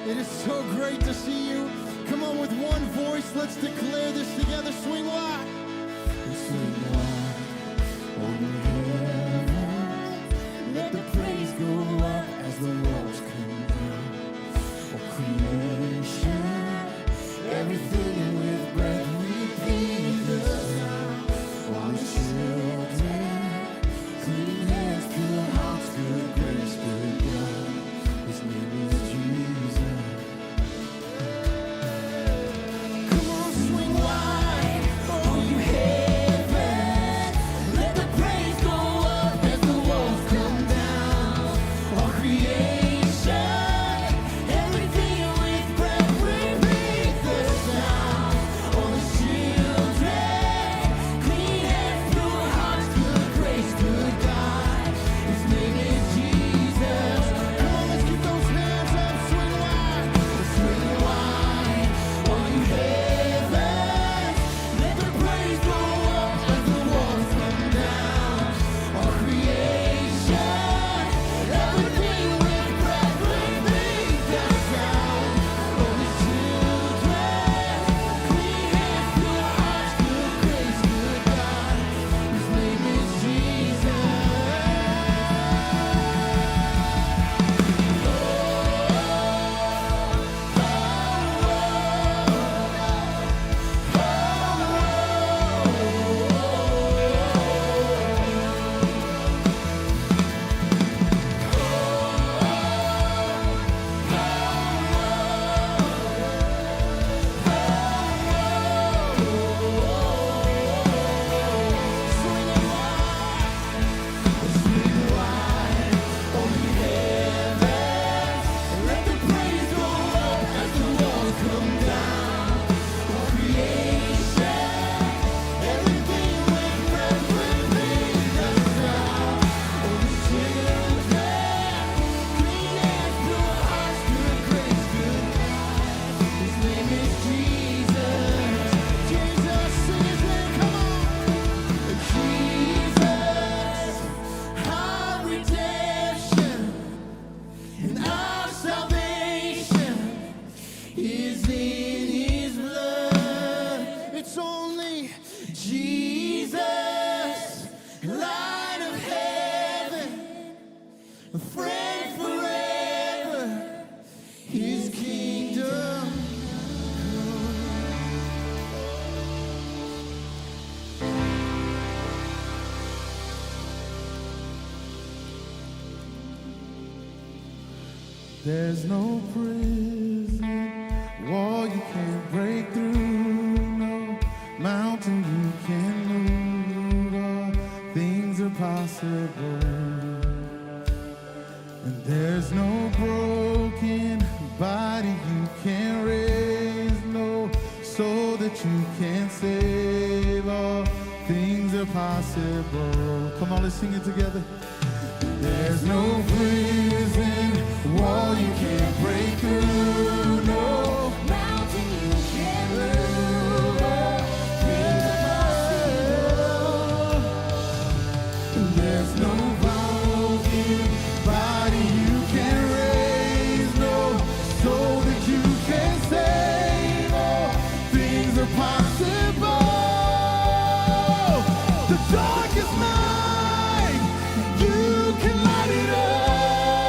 It is so great to see you. Come on, with one voice, let's declare this together. Swing wide. Swing wide over heaven. Let the praise go up as the walls come down. Oh, creation, everything with breath, repeat the sound. All the children, clean hands, pure hearts, good grace, good God. His name is Jesus. Come on, swing wide, oh you heavens. Let the praise go up as the walls come down. All creation, everything with breath, repeat the sound. All the children, clean hands, pure hearts, good grace, good God. His name is Jesus. Come on, let's keep those hands up. Swing wide, oh you heavens. Let the praise go up as the walls come down. All creation, everything with breath, repeat the sound. All the children, clean hands, pure hearts, good grace, good God. His name is Jesus. Let the praise go up as the walls come down. All creation, everything with breath, repeat the sound. All the children, clean hands, pure hearts, good grace, good God. His name is Jesus. Jesus, sing his name, come on. Jesus, our redemption and our salvation is in his blood. It's only Jesus, light of heaven, a friend forever, his kingdom. There's no prison wall you can't break through, no mountain you can't move. All things are possible, and there's no broken body you can't raise, no soul that you can't save. All things are possible. Come on, let's sing it together. There's no prison wall you can't break through, no mountain you can't move. All things are possible. There's no broken body you can't raise, no soul that you can't save. All things are possible. The darkest night, you can light it up.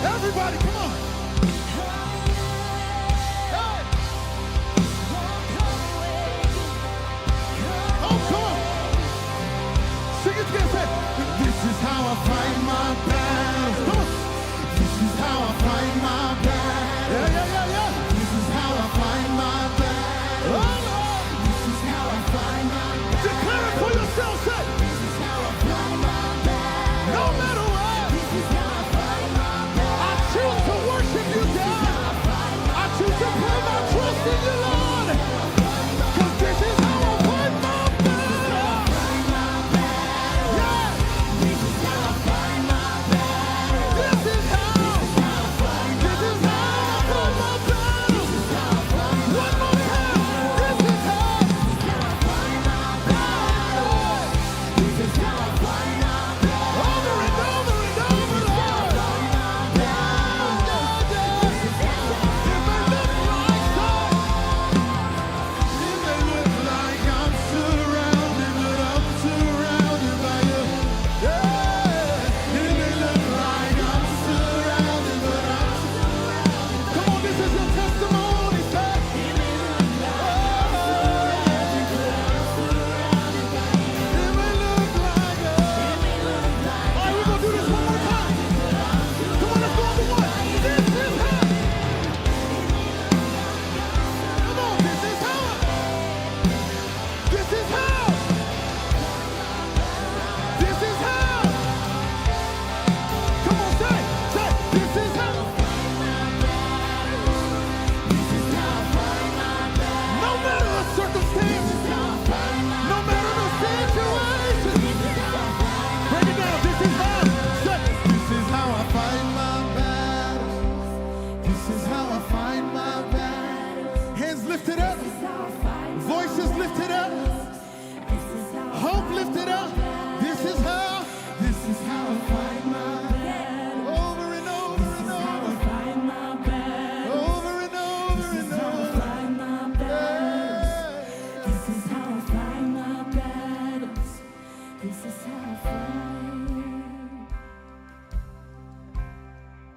Everybody, come on. Hey. Oh, come on. Sing it together. Say, this is how I fight my battles. Come on. This is how I fight my battles. Yeah, yeah, yeah, yeah. This is how I fight my battles. Oh, Lord. This is how I fight my battles. Declare it for yourself. Say, this is how I fight my battles. No matter what. This is how I fight my battles. I choose to worship you, God. I choose to put my trust in you, Lord. Because this is how I fight my battles. Yeah. This is how I fight my battles. This is how. This is how I fight my battles. One more time. This is how. This is how I fight my battles. Over and over and over, Lord. It may look like I'm surrounded, but I'm surrounded by you. Yeah. It may look like I'm surrounded, but I'm surrounded. Come on, this is your testimony, say. It may look like I'm surrounded, but I'm surrounded by you. It may look like all right, we're gonna do this one more time. Come on, let's go on to one. This is how. Come on, this is how. This is how. This is how. Come on, say, this is how. This is how I fight my battles. No matter the circumstance, no matter the situation. Break it down. This is how. Say, this is how I fight my battles. This is how I fight my battles. Hands lifted up. Voices lifted up. Hope lifted up. This is how. This is how I fight my battles. Over and over and over. Over and over and over. This is how I fight my battles. This is how I fight.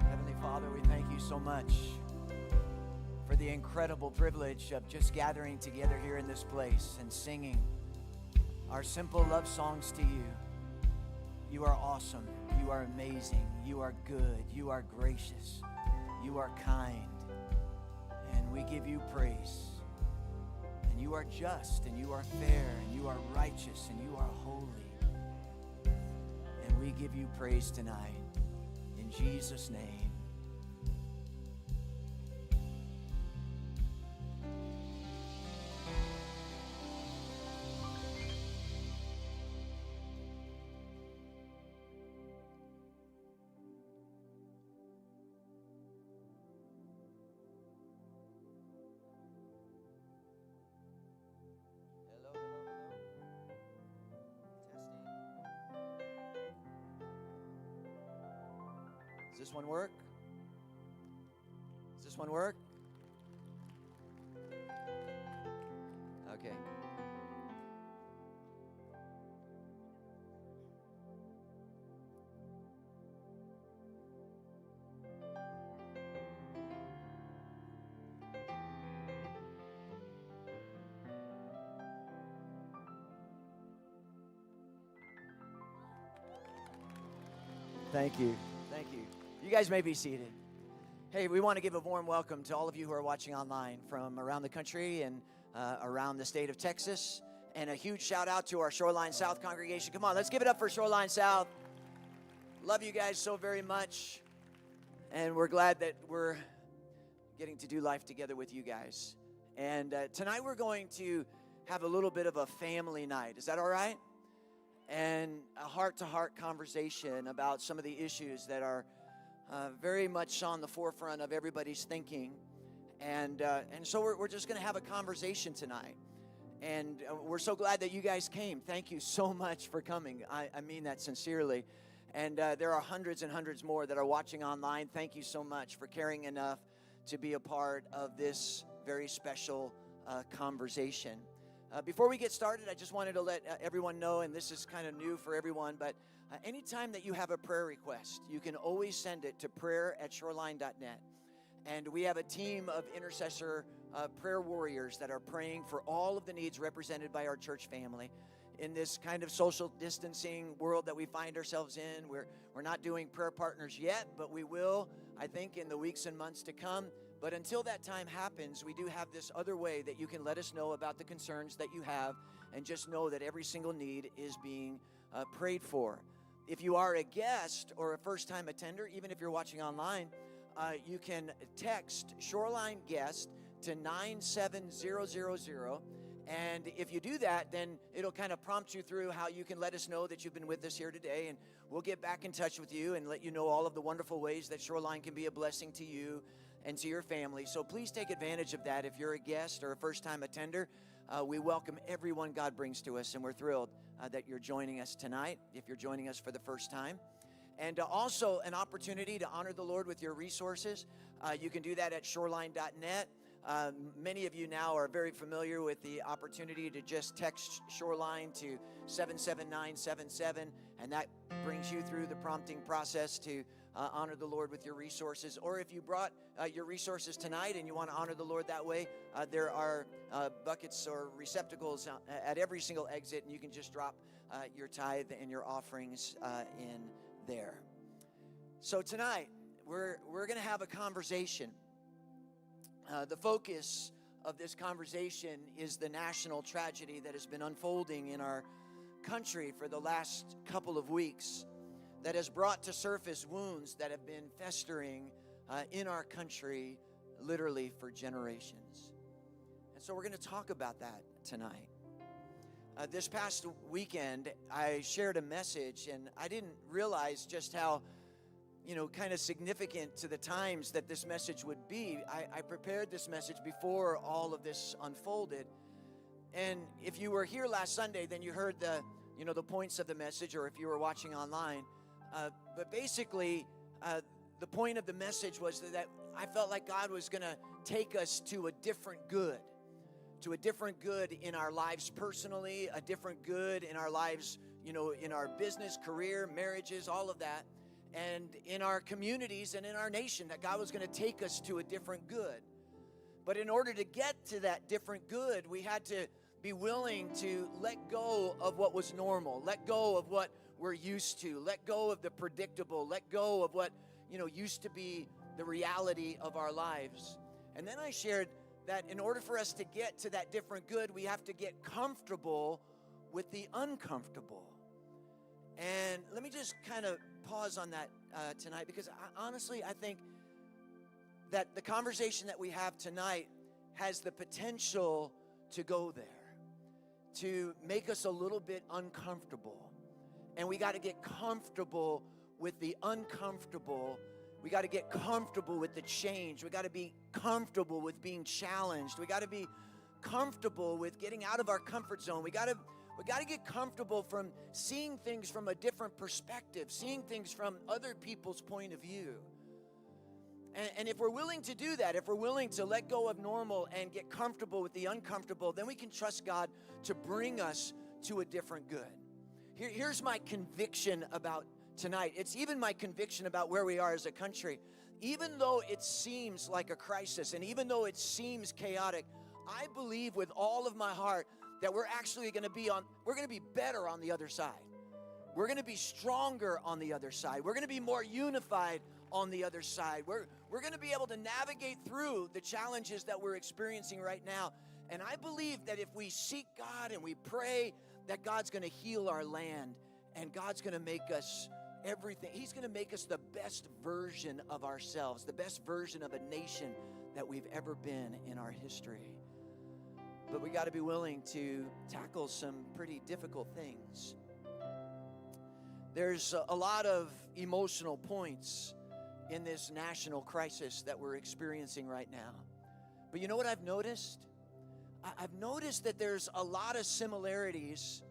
Heavenly Father, we thank you so much for the incredible privilege of just gathering together here in this place and singing our simple love songs to you. You are awesome. You are amazing. You are good. You are gracious. You are kind. And we give you praise. And you are just, and you are fair, and you are righteous, and you are holy. And we give you praise tonight. In Jesus' name. Hello, hello, hello. Testing. Does this one work? Does this one work? Okay. Thank you. Thank you. You guys may be seated. Hey, we want to give a warm welcome to all of you who are watching online from around the country and around the state of Texas. And a huge shout out to our Shoreline South congregation. Come on, let's give it up for Shoreline South. Love you guys so very much. And we're glad that we're getting to do life together with you guys. And tonight we're going to have a little bit of a family night. Is that all right? And a heart-to-heart conversation about some of the issues that are very much on the forefront of everybody's thinking. And so we're just going to have a conversation tonight. And we're so glad that you guys came. Thank you so much for coming. I mean that sincerely. And there are hundreds and hundreds more that are watching online. Thank you so much for caring enough to be a part of this very special conversation. Before we get started, I just wanted to let everyone know, and this is kind of new for everyone, but Anytime that you have a prayer request, you can always send it to prayer@shoreline.net. And we have a team of intercessor prayer warriors that are praying for all of the needs represented by our church family. In this kind of social distancing world that we find ourselves in, we're not doing prayer partners yet, but we will, I think, in the weeks and months to come. But until that time happens, we do have this other way that you can let us know about the concerns that you have, and just know that every single need is being prayed for. If you are a guest or a first-time attender, even if you're watching online, you can text Shoreline Guest to 97000. And if you do that, then it'll kind of prompt you through how you can let us know that you've been with us here today. And we'll get back in touch with you and let you know all of the wonderful ways that Shoreline can be a blessing to you and to your family. So please take advantage of that if you're a guest or a first-time attender. We welcome everyone God brings to us, and we're thrilled that you're joining us tonight, if you're joining us for the first time. And also an opportunity to honor the Lord with your resources. You can do that at shoreline.net. Many of you now are very familiar with the opportunity to just text Shoreline to 77977, and that brings you through the prompting process to honor the Lord with your resources. Or if you brought your resources tonight and you want to honor the Lord that way, there are buckets or receptacles at every single exit, and you can just drop your tithe and your offerings in there. So tonight, we're going to have a conversation. The focus of this conversation is the national tragedy that has been unfolding in our country for the last couple of weeks, that has brought to surface wounds that have been festering in our country literally for generations. And so we're going to talk about that tonight. This past weekend, I shared a message, and I didn't realize just how kind of significant to the times that this message would be. I prepared this message before all of this unfolded. And if you were here last Sunday, then you heard the points of the message, or if you were watching online. But basically, the point of the message was that I felt like God was going to take us to a different good in our lives personally, a different good in our lives, in our business, career, marriages, all of that. And in our communities and in our nation, that God was going to take us to a different good. But in order to get to that different good, we had to be willing to let go of what was normal, let go of what we're used to, let go of the predictable, let go of what, used to be the reality of our lives. And then I shared that in order for us to get to that different good, we have to get comfortable with the uncomfortable. And let me just kind of pause on that tonight, because honestly, I think that the conversation that we have tonight has the potential to go there, to make us a little bit uncomfortable. And we got to get comfortable with the uncomfortable. We got to get comfortable with the change. We got to be comfortable with being challenged. We got to be comfortable with getting out of our comfort zone. We got to get comfortable from seeing things from a different perspective, seeing things from other people's point of view. And if we're willing to do that, if we're willing to let go of normal and get comfortable with the uncomfortable, then we can trust God to bring us to a different good. Here's my conviction about tonight. It's even my conviction about where we are as a country. Even though it seems like a crisis, and even though it seems chaotic, I believe with all of my heart that we're actually going to be better on the other side. We're going to be stronger on the other side. We're going to be more unified on the other side. We're going to be able to navigate through the challenges that we're experiencing right now. And I believe that if we seek God and we pray, that God's going to heal our land, and God's going to make us everything. He's going to make us the best version of ourselves, the best version of a nation that we've ever been in our history. But we got to be willing to tackle some pretty difficult things. There's a lot of emotional points in this national crisis that we're experiencing right now. But you know what I've noticed? I've noticed that there's a lot of similarities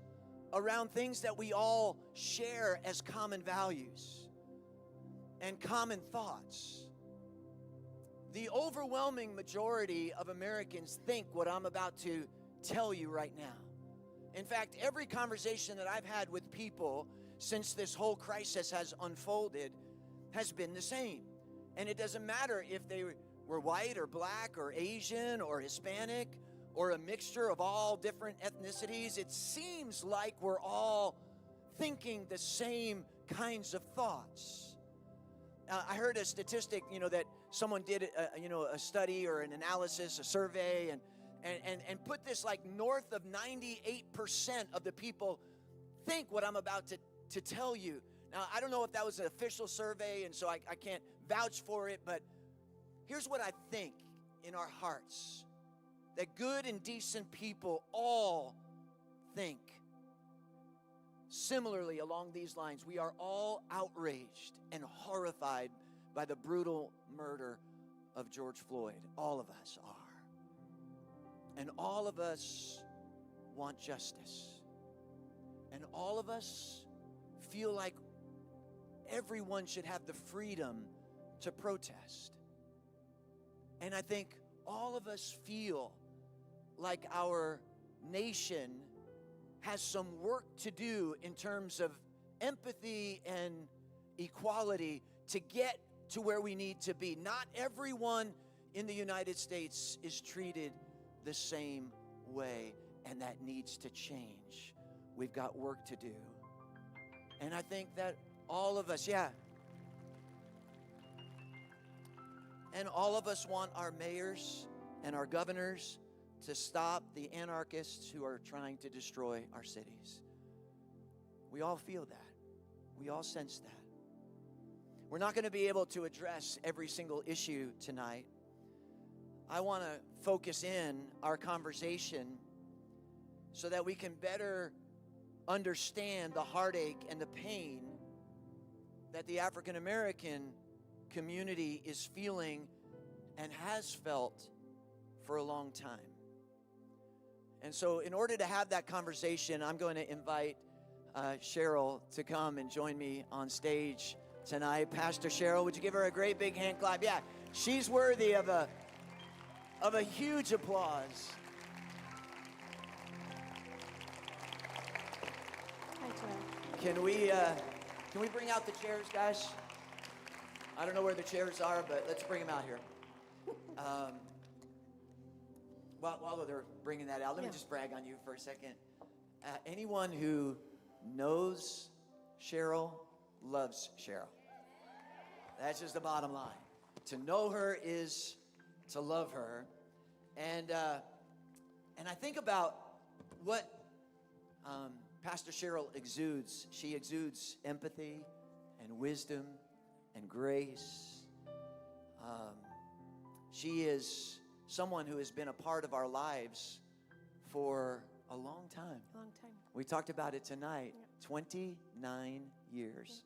around things that we all share as common values and common thoughts. The overwhelming majority of Americans think what I'm about to tell you right now. In fact, every conversation that I've had with people since this whole crisis has unfolded has been the same. And it doesn't matter if they were white or black or Asian or Hispanic or a mixture of all different ethnicities. It seems like we're all thinking the same kinds of thoughts. I heard a statistic, that someone did, a study or an analysis, a survey, and put this like north of 98% of the people think what I'm about to tell you. Now, I don't know if that was an official survey, and so I can't vouch for it, but here's what I think in our hearts, that good and decent people all think similarly along these lines. We are all outraged and horrified by the brutal murder of George Floyd. All of us are. And all of us want justice. And all of us feel like everyone should have the freedom to protest. And I think all of us feel like our nation has some work to do in terms of empathy and equality to get to where we need to be. Not everyone in the United States is treated the same way, and that needs to change. We've got work to do. And I think that all of us, and all of us want our mayors and our governors to stop the anarchists who are trying to destroy our cities. We all feel that. We all sense that. We're not going to be able to address every single issue tonight. I want to focus in our conversation so that we can better understand the heartache and the pain that the African American community is feeling and has felt for a long time. And so in order to have that conversation, I'm going to invite Cheryl to come and join me on stage tonight. Pastor Cheryl, would you give her a great big hand clap? Yeah, she's worthy of a huge applause. Hi, Joy. Can we bring out the chairs, guys? I don't know where the chairs are, but let's bring them out here. While they're bringing that out, let me just brag on you for a second. Anyone who knows Cheryl loves Cheryl. That's just the bottom line. To know her is to love her. And I think about what Pastor Cheryl exudes. She exudes empathy and wisdom and grace. She is someone who has been a part of our lives for a long time. A long time. We talked about it tonight. 29 years.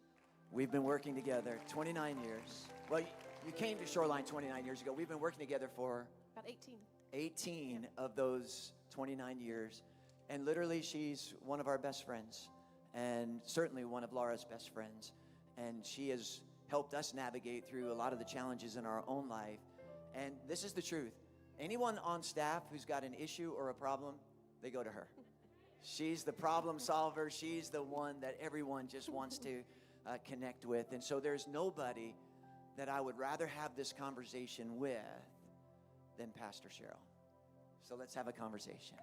We've been working together. 29 years. Well, you came to Shoreline 29 years ago. We've been working together for About 18. 18 of those 29 years. And literally, she's one of our best friends, and certainly one of Laura's best friends. And she has helped us navigate through a lot of the challenges in our own life. And this is the truth. Anyone on staff who's got an issue or a problem, they go to her. She's the problem solver. She's the one that everyone just wants to connect with. And so there's nobody that I would rather have this conversation with than Pastor Cheryl. So let's have a conversation.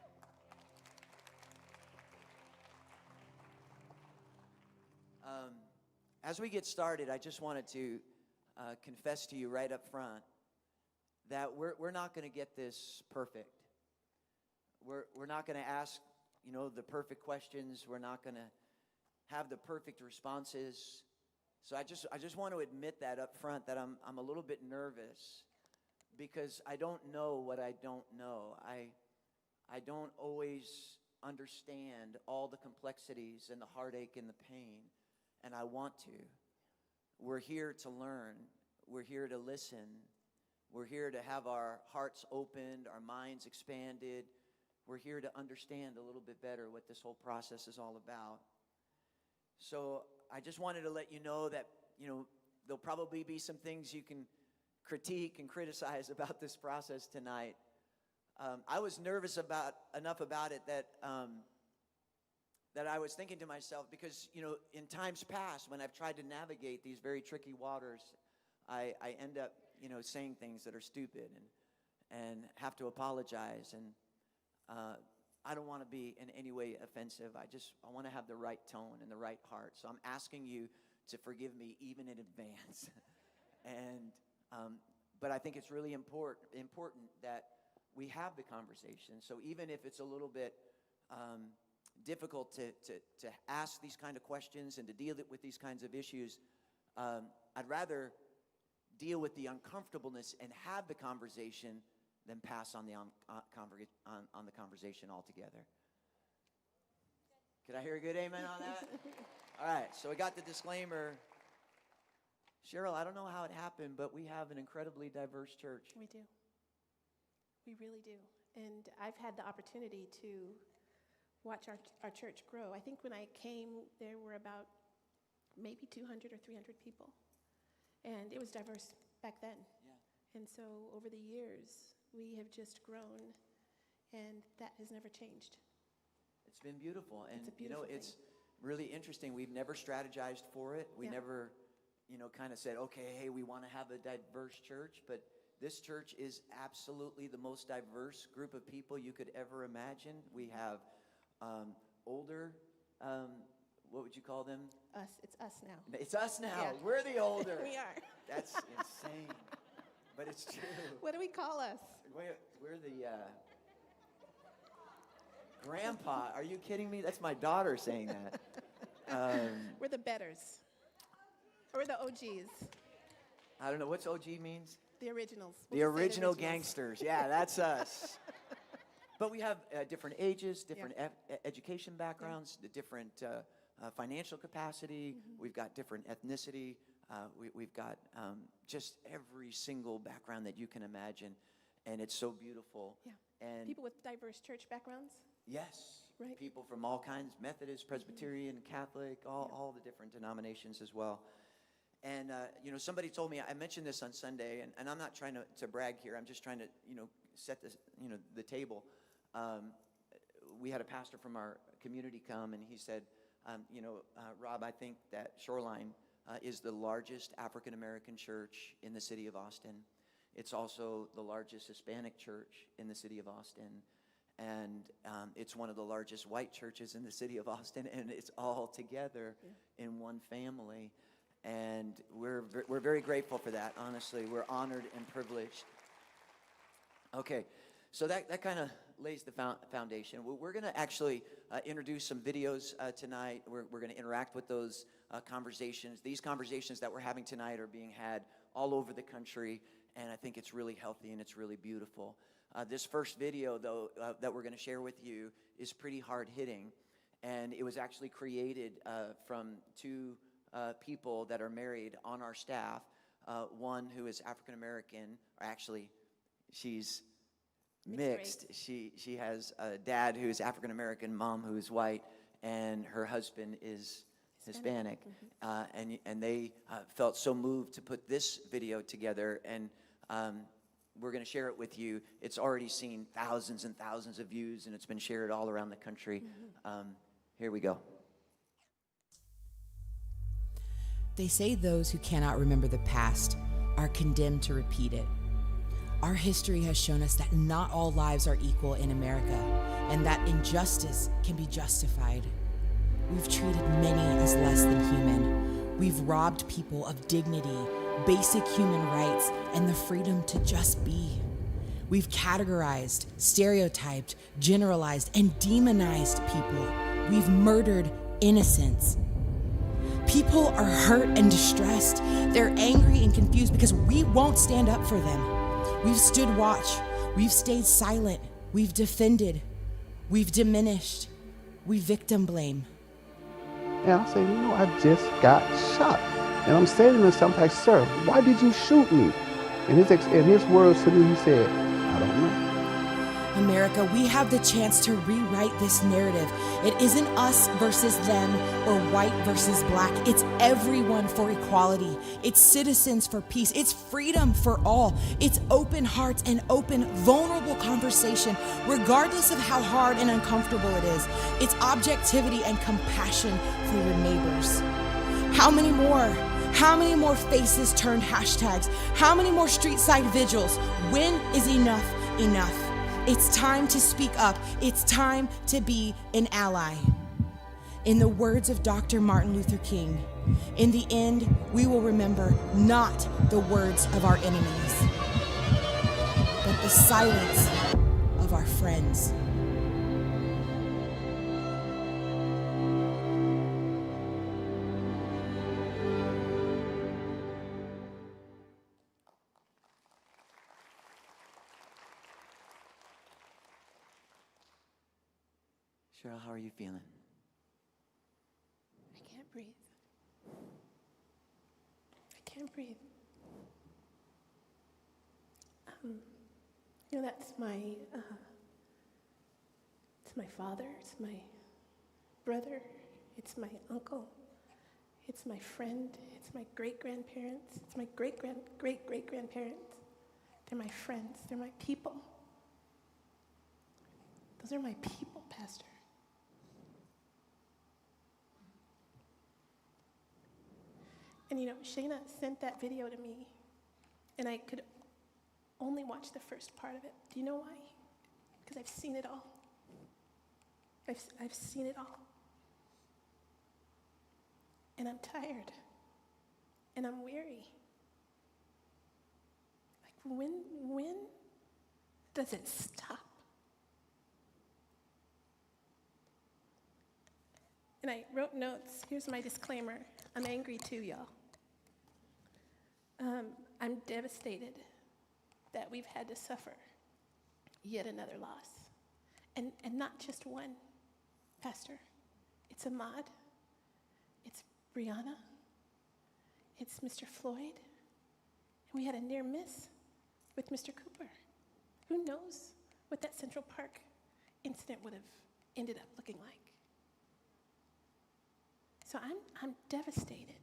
As we get started, I just wanted to confess to you right up front that we're not going to get this perfect. We're not going to ask, the perfect questions. We're not going to have the perfect responses. So I just want to admit that up front, that I'm a little bit nervous because I don't know what I don't know. I don't always understand all the complexities and the heartache and the pain, and I want to. We're here to learn. We're here to listen. We're here to have our hearts opened, our minds expanded. We're here to understand a little bit better what this whole process is all about. So I just wanted to let you know that, there'll probably be some things you can critique and criticize about this process tonight. I was nervous enough about it that that I was thinking to myself, because, in times past, when I've tried to navigate these very tricky waters, I end up, saying things that are stupid and have to apologize. And I don't want to be in any way offensive. I want to have the right tone and the right heart. So I'm asking you to forgive me even in advance. But I think it's really important that we have the conversation. So even if it's a little bit difficult to ask these kind of questions and to deal with these kinds of issues, I'd rather deal with the uncomfortableness and have the conversation than pass on the conversation altogether. Could I hear a good amen on that? All right, so we got the disclaimer. Cheryl, I don't know how it happened, but we have an incredibly diverse church. We do. We really do. And I've had the opportunity to watch our church grow. I think when I came, there were about maybe 200 or 300 people. And it was diverse back then. Yeah. And so over the years, we have just grown, and that has never changed. It's been beautiful. And, it's a beautiful thing. It's really interesting. We've never strategized for it. We never, kind of said, okay, hey, we want to have a diverse church. But this church is absolutely the most diverse group of people you could ever imagine. We have older, what would you call them? Us. It's us now. It's us now. Yeah. We're the older. We are. That's insane. But it's true. What do we call us? We're the grandpa. Are you kidding me? That's my daughter saying that. We're the betters. Or the OGs. I don't know. What's OG means? The originals. The original gangsters. Yeah, that's us. But we have different ages, different education backgrounds, the different financial capacity. Mm-hmm. We've got different ethnicity. We've got just every single background that you can imagine, and it's so beautiful. Yeah. And people with diverse church backgrounds. Yes. Right. People from all kinds, Methodist, Presbyterian, mm-hmm. Catholic, all the different denominations as well. And, somebody told me, I mentioned this on Sunday, and I'm not trying to brag here. I'm just trying to, set this, the table. We had a pastor from our community come, and he said, Rob, I think that Shoreline is the largest African-American church in the city of Austin. It's also the largest Hispanic church in the city of Austin. And it's one of the largest white churches in the city of Austin, and it's all together in one family. And we're very grateful for that, honestly. We're honored and privileged. Okay, so that kind of lays the foundation. We're going to actually introduce some videos tonight. We're going to interact with those conversations. These conversations that we're having tonight are being had all over the country, and I think it's really healthy and it's really beautiful. This first video, though, that we're going to share with you is pretty hard-hitting, and it was actually created from two people that are married on our staff. One who is African-American, or actually, she's mixed. She has a dad who is African-American, mom who is white, and her husband is Hispanic. Mm-hmm. And they felt so moved to put this video together, and we're going to share it with you. It's already seen thousands and thousands of views, and it's been shared all around the country. Mm-hmm. Here we go. They say those who cannot remember the past are condemned to repeat it. Our history has shown us that not all lives are equal in America, and that injustice can be justified. We've treated many as less than human. We've robbed people of dignity, basic human rights, and the freedom to just be. We've categorized, stereotyped, generalized, and demonized people. We've murdered innocents. People are hurt and distressed. They're angry and confused because we won't stand up for them. We've stood watch. We've stayed silent. We've defended. We've diminished. We victim blame. And I say, I just got shot. And I'm saying to him something like, sir, why did you shoot me? And his words to me, he said, I don't know. America, we have the chance to rewrite this narrative. It isn't us versus them or white versus black. It's everyone for equality. It's citizens for peace. It's freedom for all. It's open hearts and open, vulnerable conversation, regardless of how hard and uncomfortable it is. It's objectivity and compassion for your neighbors. How many more? How many more faces turned hashtags? How many more street side vigils? When is enough enough? It's time to speak up. It's time to be an ally. In the words of Dr. Martin Luther King, in the end, we will remember not the words of our enemies, but the silence of our friends. Cheryl, how are you feeling? I can't breathe. I can't breathe. That's it's my father, it's my brother, it's my uncle, it's my friend, it's my great-grandparents, it's my great-great-great-great-grandparents. They're my friends, they're my people. Those are my people, Pastor. And Shayna sent that video to me, and I could only watch the first part of it. Do you know why? Because I've seen it all. I've seen it all. And I'm tired. And I'm weary. Like, when does it stop? And I wrote notes. Here's my disclaimer. I'm angry too, y'all. I'm devastated that we've had to suffer yet another loss. And not just one, Pastor. It's Ahmaud. It's Breonna. It's Mr. Floyd. And we had a near miss with Mr. Cooper. Who knows what that Central Park incident would have ended up looking like. So I'm devastated.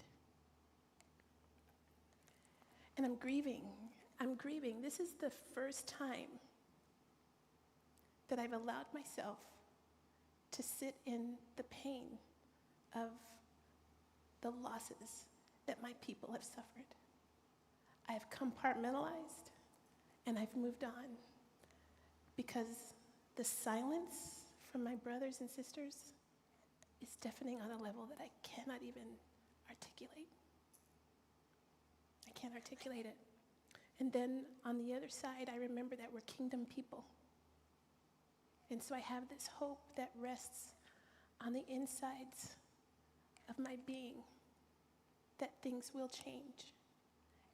And I'm grieving. This is the first time that I've allowed myself to sit in the pain of the losses that my people have suffered. I have compartmentalized and I've moved on because the silence from my brothers and sisters is deafening on a level that I cannot even articulate. I can't articulate it. And then on the other side, I remember that we're kingdom people. And so I have this hope that rests on the insides of my being that things will change.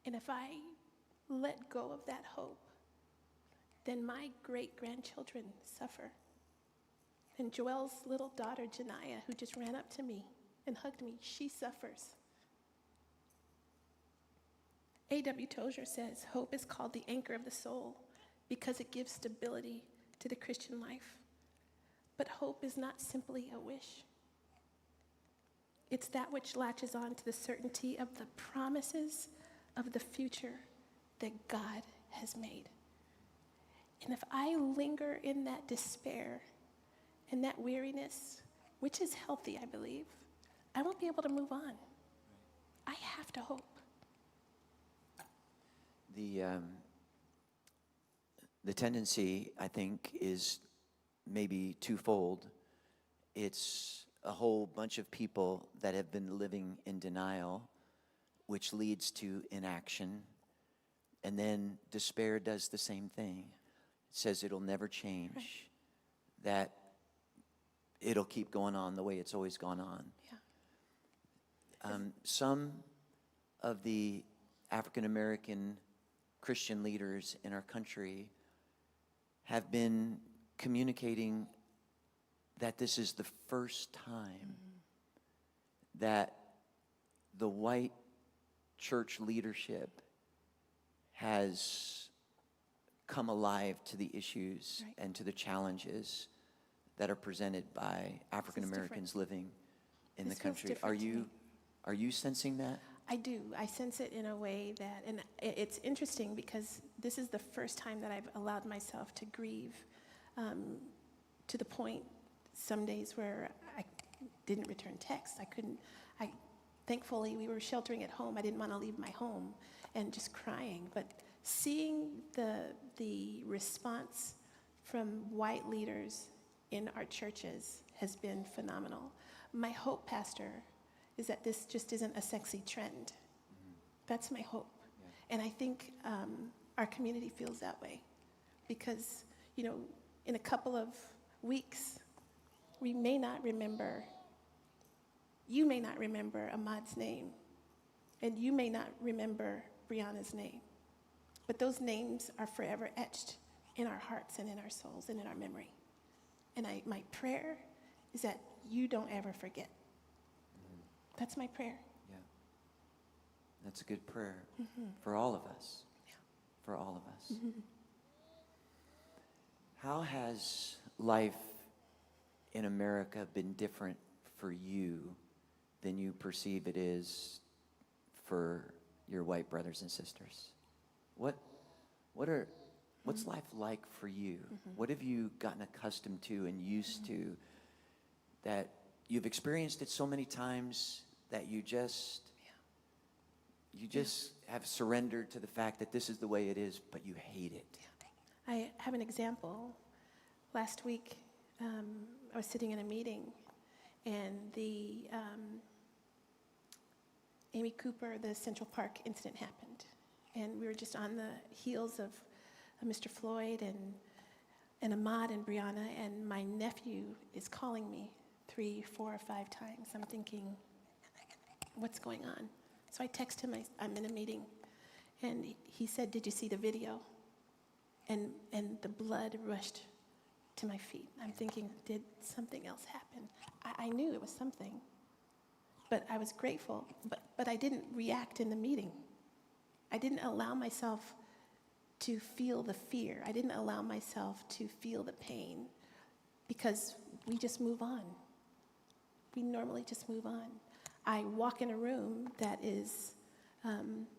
And if I let go of that hope, then my great-grandchildren suffer. And Joelle's little daughter, Janiyah, who just ran up to me and hugged me, she suffers. A.W. Tozer says, hope is called the anchor of the soul because it gives stability to the Christian life. But hope is not simply a wish. It's that which latches on to the certainty of the promises of the future that God has made. And if I linger in that despair and that weariness, which is healthy, I believe, I won't be able to move on. I have to hope. The tendency, I think, is maybe twofold. It's a whole bunch of people that have been living in denial, which leads to inaction. And then despair does the same thing. It says it'll never change, Right. that it'll keep going on the way it's always gone on. Yeah. Some of the African American Christian leaders in our country have been communicating that this is the first time that the white church leadership has come alive to the issues Right. and to the challenges that are presented by African Americans living in This the feels country. different to me. Are you sensing that? I do. I sense it in a way that, and it's interesting because this is the first time that I've allowed myself to grieve to the point some days where I didn't return texts. Thankfully, we were sheltering at home. I didn't want to leave my home and just crying. But seeing the response from white leaders in our churches has been phenomenal. My hope, Pastor, is that this just isn't a sexy trend. That's my hope. Yeah. And I think our community feels that way because, in a couple of weeks, you may not remember Ahmad's name, and you may not remember Brianna's name, but those names are forever etched in our hearts and in our souls and in our memory. And my prayer is that you don't ever forget. That's my prayer. Yeah. That's a good prayer for all of us. Yeah. For all of us. How has life in America been different for you than you perceive it is for your white brothers and sisters? What's life like for you? What have you gotten accustomed to and used to that you've experienced it so many times that you just have surrendered to the fact that this is the way it is, but you hate it? I have an example. Last week, I was sitting in a meeting, and the Amy Cooper, the Central Park incident happened. And we were just on the heels of Mr. Floyd and Ahmaud and Brianna, and my nephew is calling me 3, 4, or 5 times. I'm thinking, what's going on? So I text him, I'm in a meeting, and he said, did you see the video? And the blood rushed to my feet. I'm thinking, did something else happen? I knew it was something, but I was grateful, but I didn't react in the meeting. I didn't allow myself to feel the fear. I didn't allow myself to feel the pain because we just move on. We normally just move on. I walk in a room that is,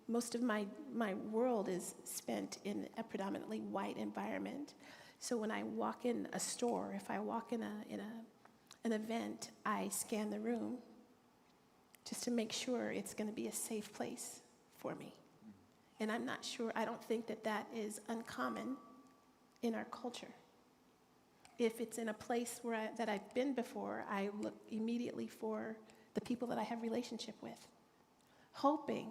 most of my world is spent in a predominantly white environment. So when I walk in a store, if I walk in an event, I scan the room just to make sure it's going to be a safe place for me. And I'm not sure, I don't think that is uncommon in our culture. If it's in a place that I've been before, I look immediately for the people that I have relationship with, hoping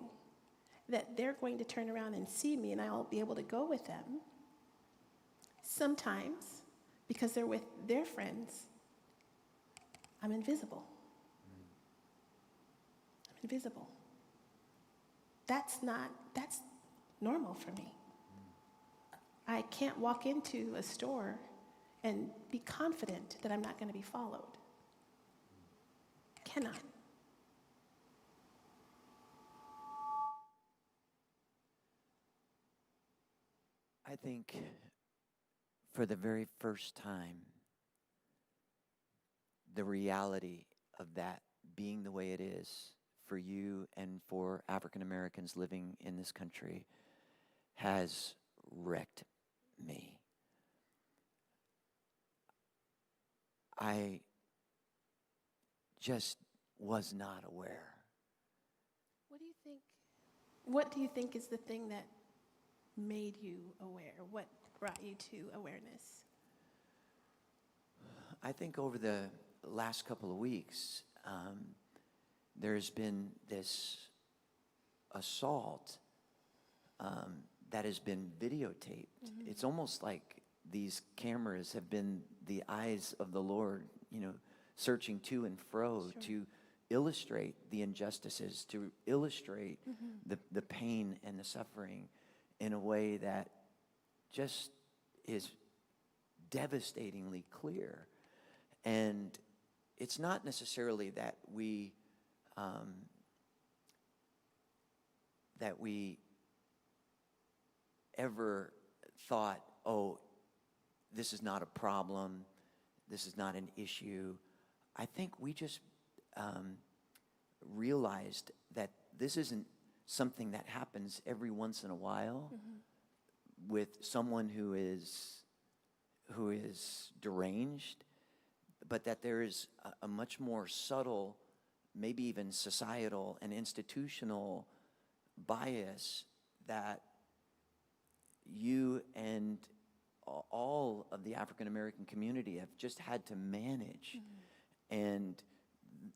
that they're going to turn around and see me and I'll be able to go with them. Sometimes, because they're with their friends, I'm invisible. I'm invisible. That's normal for me. I can't walk into a store and be confident that I'm not going to be followed. Cannot. I think for the very first time, the reality of that being the way it is for you and for African Americans living in this country has wrecked me. I just was not aware. What do you think is the thing that made you aware? What brought you to awareness? I think over the last couple of weeks, there's been this assault that has been videotaped. It's almost like these cameras have been the eyes of the Lord, searching to and fro to illustrate the injustices, to illustrate the pain and the suffering in a way that just is devastatingly clear. And it's not necessarily that we ever thought, oh, this is not a problem, this is not an issue. I think we just realized that this isn't something that happens every once in a while with someone who is deranged, but that there is a much more subtle, maybe even societal and institutional bias that you and all of the African American community have just had to manage. And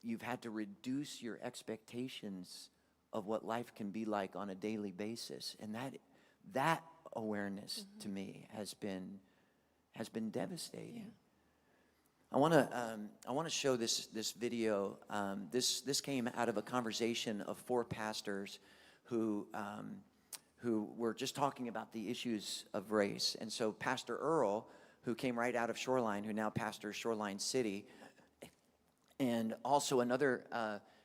you've had to reduce your expectations of what life can be like on a daily basis. And that awareness to me has been devastating. I want to show this video. This came out of a conversation of 4 pastors who were just talking about the issues of race. And so Pastor Earl, who came right out of Shoreline, who now pastors Shoreline City, and also another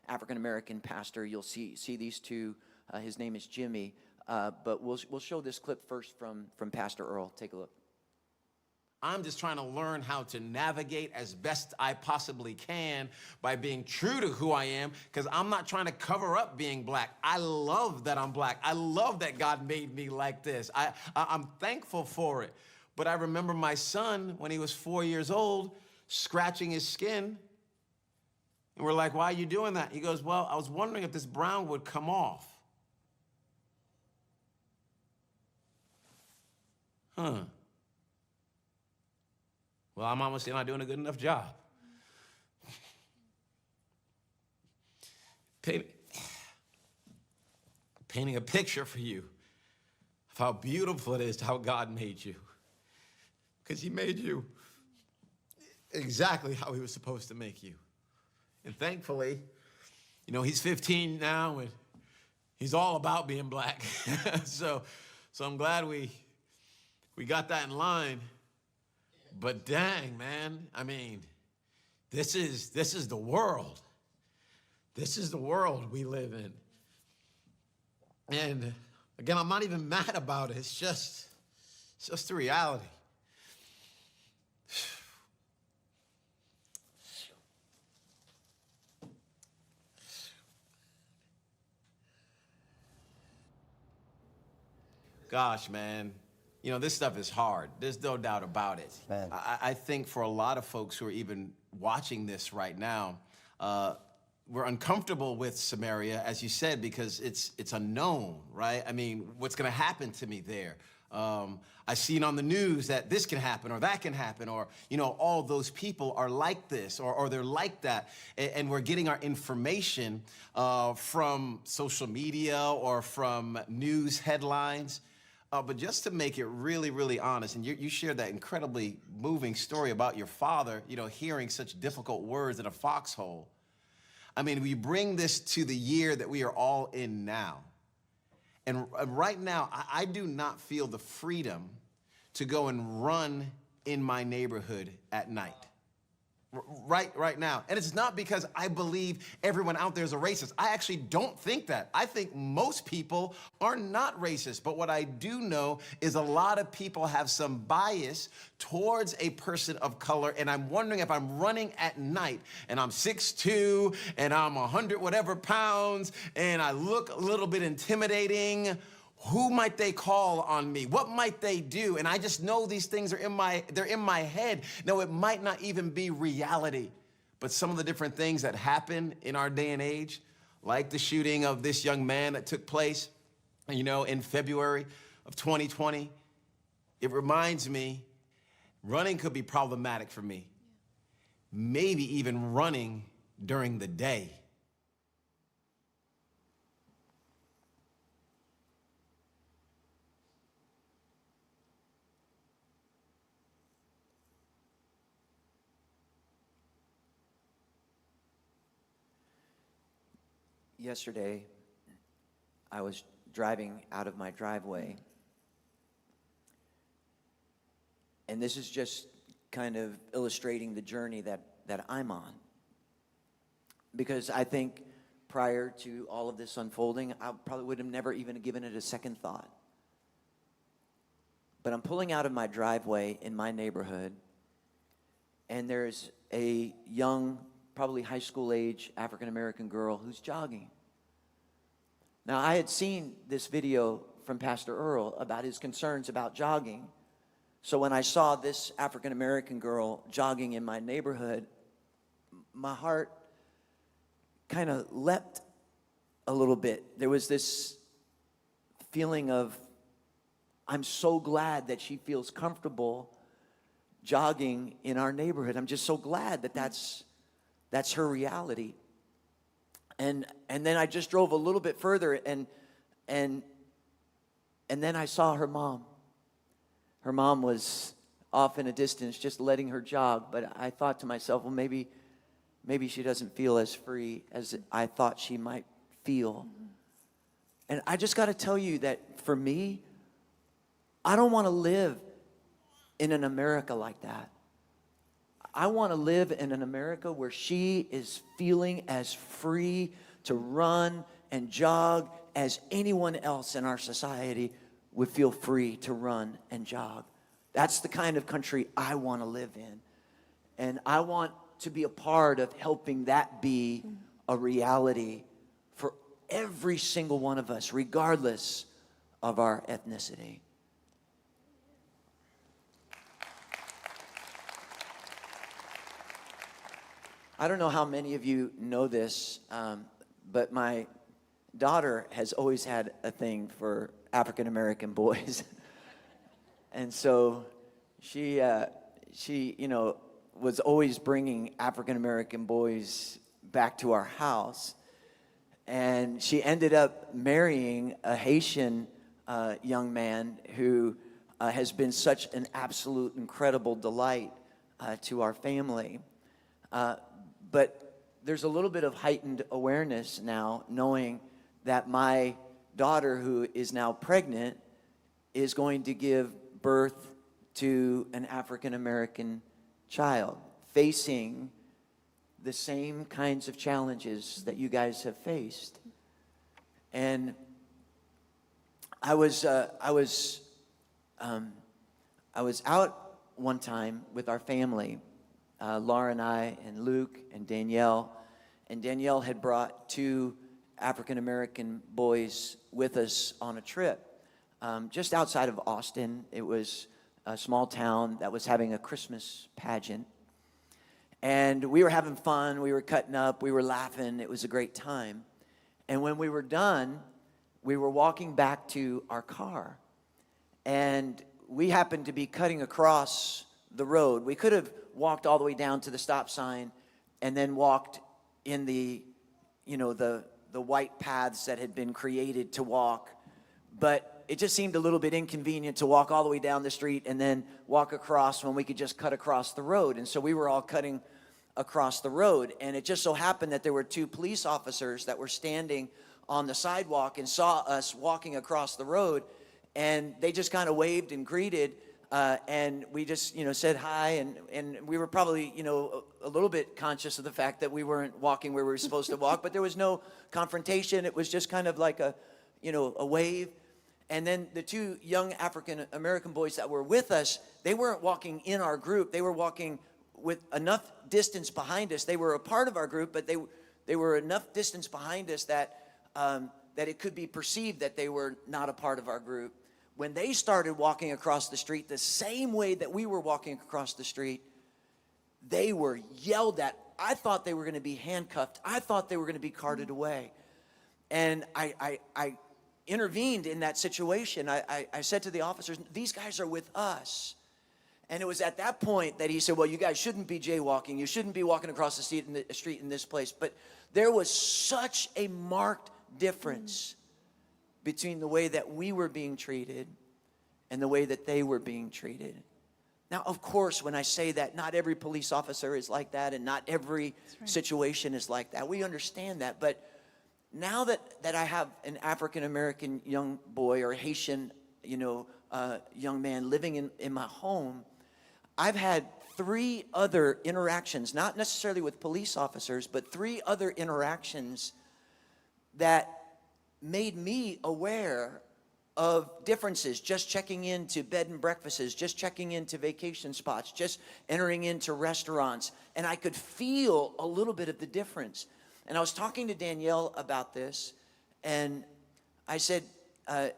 African American pastor. You'll see these two. His name is Jimmy. But we'll show this clip first from Pastor Earl. Take a look. I'm just trying to learn how to navigate as best I possibly can by being true to who I am, because I'm not trying to cover up being black. I love that I'm black. I love that God made me like this. I'm thankful for it. But I remember my son, when he was 4 years old, scratching his skin. And we're like, why are you doing that? He goes, well, I was wondering if this brown would come off. Huh. Well, I'm obviously not doing a good enough job. Painting a picture for you of how beautiful it is, how God made you. Because he made you exactly how he was supposed to make you. And thankfully, you know, he's 15 now, and he's all about being black. so I'm glad we got that in line. But dang, man, I mean, this is the world. This is the world we live in. And again, I'm not even mad about it. It's just the reality. Gosh, man. You know, this stuff is hard. There's no doubt about it. Man. I think for a lot of folks who are even watching this right now, we're uncomfortable with Samaria, as you said, because it's unknown, right? I mean, what's going to happen to me there? I've seen on the news that this can happen or that can happen, or, you know, all those people are like this or they're like that. And we're getting our information from social media or from news headlines. But just to make it really, really honest, and you shared that incredibly moving story about your father, you know, hearing such difficult words in a foxhole. I mean, we bring this to the year that we are all in now. And right now, I do not feel the freedom to go and run in my neighborhood at night. Right now. And it's not because I believe everyone out there is a racist. I actually don't think that. I think most people are not racist. But what I do know is a lot of people have some bias towards a person of color. And I'm wondering if I'm running at night and I'm 6'2" and I'm 100 whatever pounds and I look a little bit intimidating. Who might they call on me? What might they do? And I just know these things are they're in my head. No, it might not even be reality. But some of the different things that happen in our day and age, like the shooting of this young man that took place, you know, in February of 2020, it reminds me running could be problematic for me. Maybe even running during the day. Yesterday, I was driving out of my driveway, and this is just kind of illustrating the journey that I'm on. Because I think prior to all of this unfolding, I probably would have never even given it a second thought. But I'm pulling out of my driveway in my neighborhood, and there's a young, probably high school age African-American girl who's jogging. Now, I had seen this video from Pastor Earl about his concerns about jogging. So when I saw this African-American girl jogging in my neighborhood, my heart kind of leapt a little bit. There was this feeling of, I'm so glad that she feels comfortable jogging in our neighborhood. I'm just so glad that that's her reality. And then I just drove a little bit further, and then I saw her mom. Her mom was off in a distance, just letting her jog. But I thought to myself, well, maybe she doesn't feel as free as I thought she might feel. And I just got to tell you that for me, I don't want to live in an America like that. I want to live in an America where she is feeling as free to run and jog as anyone else in our society would feel free to run and jog. That's the kind of country I want to live in. And I want to be a part of helping that be a reality for every single one of us, regardless of our ethnicity. I don't know how many of you know this, but my daughter has always had a thing for African American boys. And so she was always bringing African American boys back to our house. And she ended up marrying a Haitian young man who has been such an absolute incredible delight to our family. But there's a little bit of heightened awareness now, knowing that my daughter, who is now pregnant, is going to give birth to an African-American child, facing the same kinds of challenges that you guys have faced. And I was out one time with our family, Laura and I and Luke and Danielle had brought 2 African-American boys with us on a trip just outside of Austin. It was a small town that was having a Christmas pageant. And we were having fun, we were cutting up, we were laughing, it was a great time. And when we were done, we were walking back to our car. And we happened to be cutting across the road. We could have walked all the way down to the stop sign and then walked in the white paths that had been created to walk. But it just seemed a little bit inconvenient to walk all the way down the street and then walk across when we could just cut across the road. And so we were all cutting across the road. And it just so happened that there were 2 police officers that were standing on the sidewalk and saw us walking across the road. And they just kind of waved and greeted. And we just, said hi, and we were probably, a little bit conscious of the fact that we weren't walking where we were supposed to walk, but there was no confrontation. It was just kind of like a wave. And then the 2 young African-American boys that were with us, they weren't walking in our group. They were walking with enough distance behind us. They were a part of our group, but they were enough distance behind us that it could be perceived that they were not a part of our group. When they started walking across the street the same way that we were walking across the street, they were yelled at. I thought they were going to be handcuffed. I thought they were going to be carted away. And I intervened in that situation. I said to the officers, these guys are with us. And it was at that point that he said, well, you guys shouldn't be jaywalking. You shouldn't be walking across the street in this place. But there was such a marked difference between the way that we were being treated and the way that they were being treated. Now, of course, when I say that, not every police officer is like that, and not every situation is like that. We understand that. But now that I have an African-American young boy or Haitian, young man living in my home, I've had 3 other interactions, not necessarily with police officers, but 3 other interactions that made me aware of differences, just checking into bed and breakfasts, just checking into vacation spots, just entering into restaurants. And I could feel a little bit of the difference. And I was talking to Danielle about this, and I said, this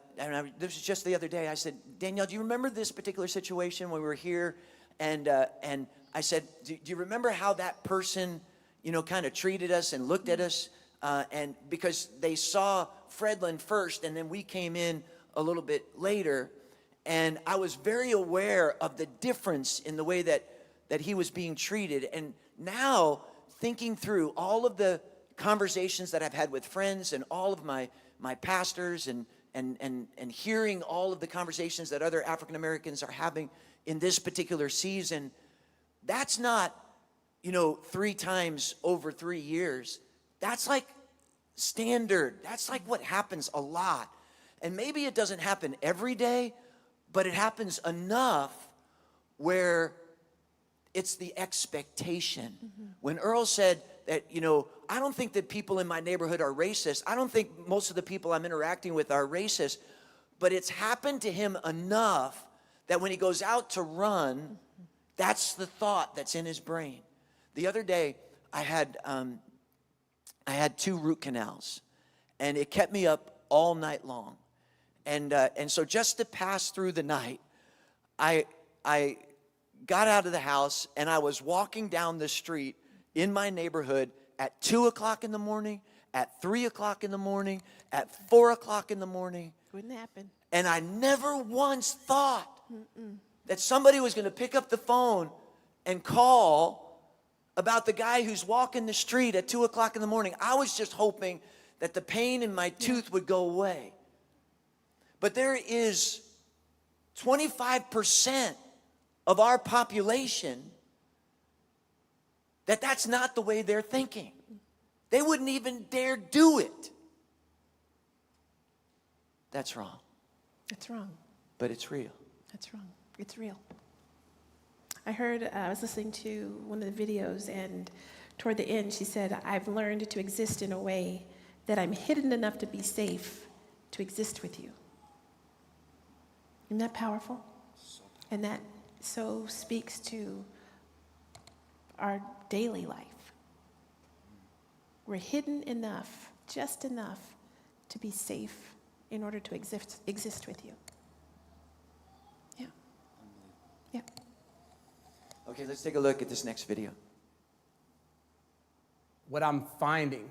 was just the other day, I said, Danielle, do you remember this particular situation when we were here? And I said, do you remember how that person, you know, kind of treated us and looked at us? And because they saw Fredlin first, and then we came in a little bit later, and I was very aware of the difference in the way that he was being treated. And now, thinking through all of the conversations that I've had with friends and all of my pastors and hearing all of the conversations that other African Americans are having in this particular season, that's not, you know, 3 times over 3 years. That's like standard. That's like what happens a lot. And maybe it doesn't happen every day, but it happens enough where it's the expectation. When Earl said that, you know, I don't think that people in my neighborhood are racist. I don't think most of the people I'm interacting with are racist, but it's happened to him enough that when he goes out to run, that's the thought that's in his brain. The other day, I had 2 root canals, and it kept me up all night long. And so just to pass through the night, I got out of the house, and I was walking down the street in my neighborhood at 2 o'clock in the morning, at 3 o'clock in the morning, at 4 o'clock in the morning. Wouldn't happen. And I never once thought that somebody was going to pick up the phone and call about the guy who's walking the street at 2 o'clock in the morning. I was just hoping that the pain in my tooth would go away. But there is 25% of our population that's not the way they're thinking. They wouldn't even dare do it. That's wrong. That's wrong. But it's real. That's wrong. It's real. I was listening to one of the videos, and toward the end, she said, I've learned to exist in a way that I'm hidden enough to be safe to exist with you. Isn't that powerful? And that so speaks to our daily life. We're hidden enough, just enough, to be safe in order to exist with you. Yeah. Yeah. Okay, let's take a look at this next video. What I'm finding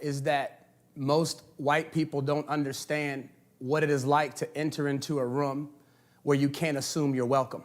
is that most white people don't understand what it is like to enter into a room where you can't assume you're welcome.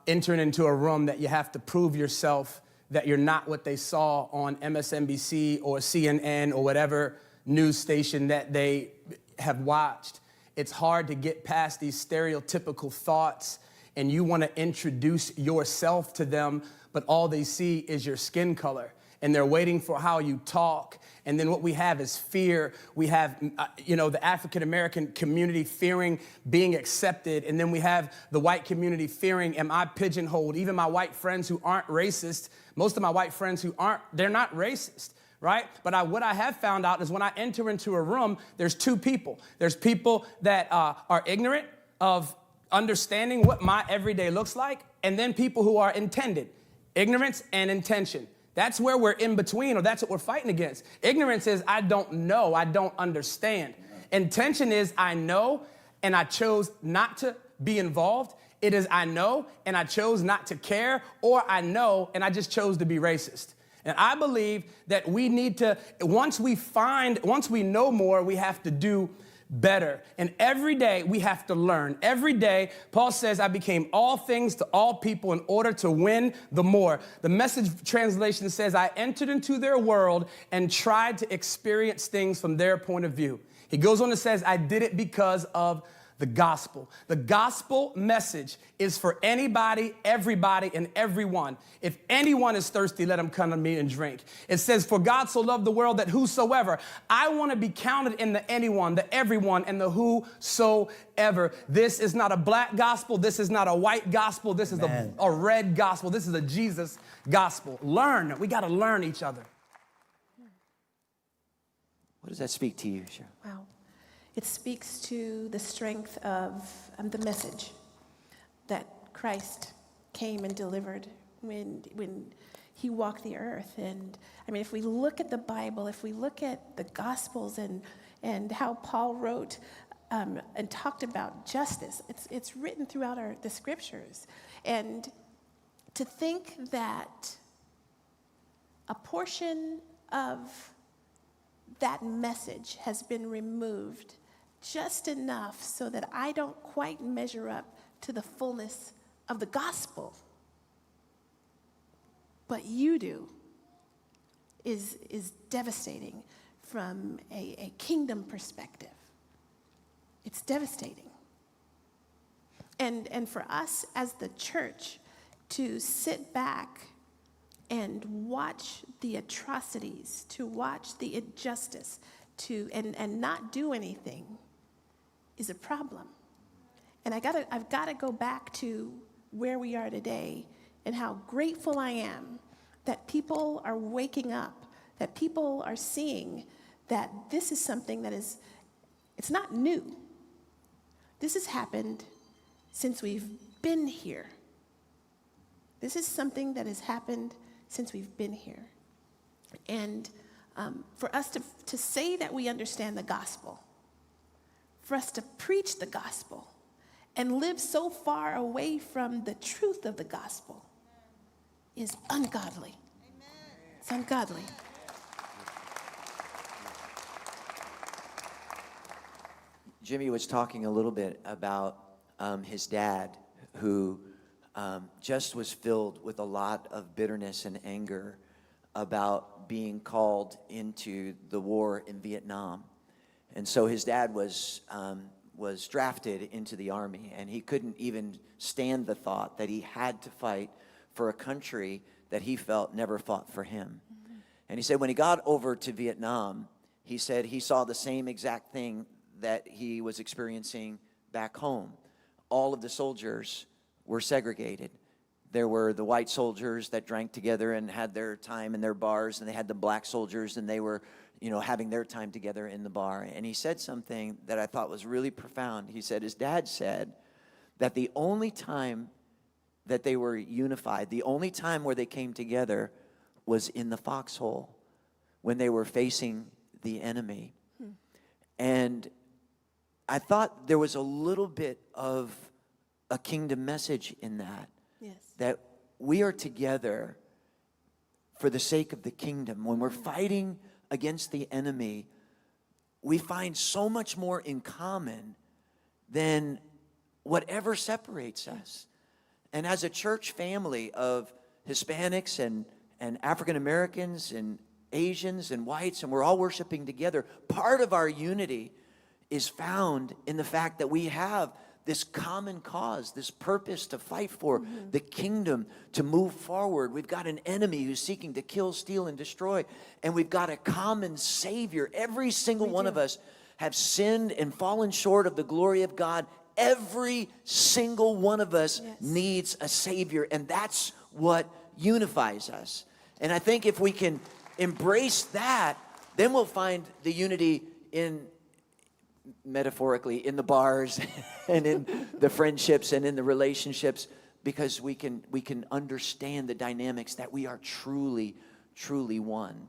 Entering into a room that you have to prove yourself that you're not what they saw on MSNBC or CNN or whatever news station that they have watched. It's hard to get past these stereotypical thoughts, and you want to introduce yourself to them, but all they see is your skin color. And they're waiting for how you talk. And then what we have is fear. We have, the African-American community fearing being accepted. And then we have the white community fearing, am I pigeonholed? Even my white friends who aren't racist, most of my white friends they're not racist, right? But what I have found out is when I enter into a room, there's 2 people. There's people that are ignorant of understanding what my everyday looks like, and then people who are intended, ignorance and intention. That's where we're in between, or that's what we're fighting against. Ignorance is I don't know, I don't understand. Intention is I know and I chose not to be involved. It is I know and I chose not to care, or I know and I just chose to be racist. And I believe that we need to, once we know more, we have to do better. And every day we have to learn. Every day, Paul says, I became all things to all people in order to win the more. The Message translation says, I entered into their world and tried to experience things from their point of view. He goes on and says, I did it because of the gospel. The gospel message is for anybody, everybody, and everyone. If anyone is thirsty, let him come to me and drink. It says, for God so loved the world that whosoever. I want to be counted in the anyone, the everyone, and the whosoever. This is not a black gospel. This is not a white gospel. This is a red gospel. This is a Jesus gospel. Learn. We got to learn each other. What does that speak to you, Cheryl? Wow. It speaks to the strength of the message that Christ came and delivered when he walked the earth. And I mean, if we look at the Bible, if we look at the Gospels and how Paul wrote and talked about justice, it's written throughout the scriptures. And to think that a portion of that message has been removed just enough so that I don't quite measure up to the fullness of the gospel, but you do, is devastating from a kingdom perspective. It's devastating. And for us as the church to sit back and watch the atrocities, to watch the injustice, and not do anything is a problem. And I've got to go back to where we are today and how grateful I am that people are waking up, that people are seeing that this is something that it's not new. This has happened since we've been here. This is something that has happened since we've been here. And for us to say that we understand the gospel, for us to preach the gospel, and live so far away from the truth of the gospel is ungodly. Amen. It's ungodly. Jimmy was talking a little bit about his dad, who just was filled with a lot of bitterness and anger about being called into the war in Vietnam. And so his dad was drafted into the army, and he couldn't even stand the thought that he had to fight for a country that he felt never fought for him. Mm-hmm. And he said when he got over to Vietnam, he said he saw the same exact thing that he was experiencing back home. All of the soldiers were segregated. There were the white soldiers that drank together and had their time in their bars, and they had the black soldiers, and they were, having their time together in the bar. And he said something that I thought was really profound. He said his dad said that the only time that they were unified, the only time where they came together was in the foxhole when they were facing the enemy. And I thought there was a little bit of a kingdom message in that. Yes. That we are together for the sake of the kingdom. When we're fighting against the enemy, we find so much more in common than whatever separates us. And as a church family of Hispanics and African Americans and Asians and whites, and we're all worshiping together, part of our unity is found in the fact that we have this common cause, this purpose to fight for the kingdom, to move forward. We've got an enemy who's seeking to kill, steal, and destroy, and we've got a common Savior. Every single one of us have sinned and fallen short of the glory of God. Every single one of us needs a Savior, and that's what unifies us. And I think if we can embrace that, then we'll find the unity metaphorically in the bars and in the friendships and in the relationships, because we can understand the dynamics that we are truly one.